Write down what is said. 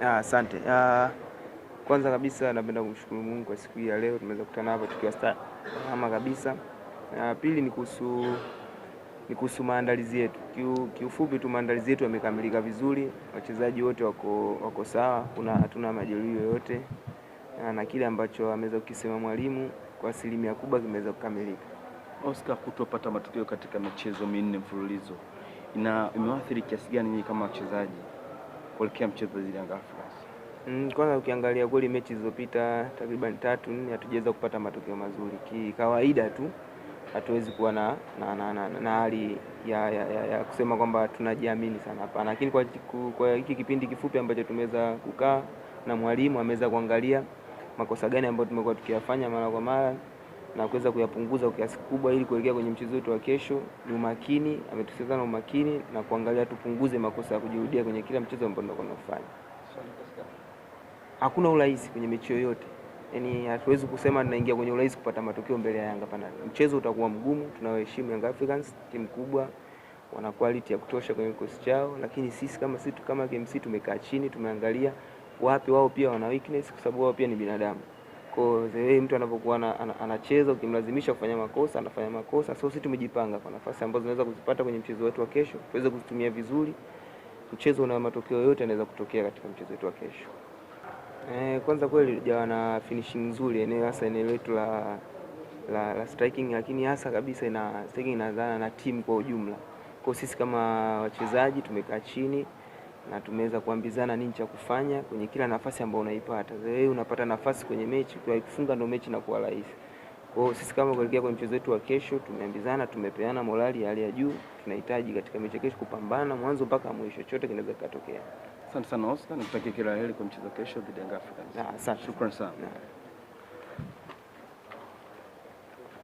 Asante. Kwanza kabisa napenda kumshukuru Mungu kwa siku hii ya leo tumeweza kukutana hapa tukiwa salama kabisa. Pili ni kuhusu maandalizi yetu. Kiufupi tu maandalizi yetu yamekamilika vizuri, wachezaji wote wako sawa, hatuna majeruhi yoyote. Na kile ambacho ameweza kukisema mwalimu kwa asilimia kubwa kimeweza kukamilika. Oscar, kutopata matokeo katika michezo 4 mfululizo imeathiri kiasi gani nyinyi kama wachezaji kuelekea mchezo dhidi ya Young Africans? Kwanza ukiangalia kweli mechi zilizopita takriban 3-4 hatujaweza kupata matokeo mazuri. Kawaida tu hatuwezi kuwa na hali ya kusema kwamba tunajiamini sana, hapana. Lakini kwa hiki kipindi kifupi ambacho tumeweza kukaa na mwalimu ameweza kuangalia makosa gani ambayo tumekuwa tukiyafanya mara kwa mara na kuweza kuyapunguza kwa kiasi kubwa ili kuelekea kwenye mchezo wetu wa kesho. Ni umakini, ametusaidia na umakini na kuangalia tupunguze makosa ya kujirudia kwenye kila mchezo ambao tunafanya. Hakuna urahisi kwenye mechi yoyote. Yaani hatuwezi kusema tunaingia kwenye urahisi kupata matokeo mbele ya Yanga pana. Mchezo utakuwa mgumu, tunawaheshimu Young Africans, timu kubwa, wana quality ya kutosha kwenye kikosi chao, lakini sisi kama KMC tumekaa chini, tumeangalia wapi wao pia wana weakness kwa sababu wao pia ni binadamu. Kwa hiyo mtu anapokuwa anacheza ukimlazimisha kufanya makosa, anafanya makosa. So sisi tumejipanga kwa nafasi ambazo tunaweza kuzipata kwenye mchezo wetu wa kesho, tuweze kuzitumia vizuri. Mchezo una matokeo yote yanaweza kutokea katika mchezo wetu wa kesho. Kwanza kweli jawa na finishing nzuri eneo letu la striking, lakini hasa kabisa striking inaanza na timu kwa ujumla. Kwa sisi kama wachezaji tumekaa chini na tumeweza kuambizana nini cha kufanya kwenye kila nafasi ambayo unaipata. Wewe unapata nafasi kwenye mechi, kwa kufunga ndio mechi inakuwa rahisi. Kwa sisi kama kuelekea kwenye mchezo wetu wa kesho tumeambizana, tumepeana morali ya hali ya juu. Tunahitaji katika mechi kesho kupambana mwanzo mpaka mwisho, chochote kinaweza kutokea. Asante sana Oscar, nikutakia kila la heri kwa mchezo kesho dhidi ya Young Africans. Asante. Shukrani sana.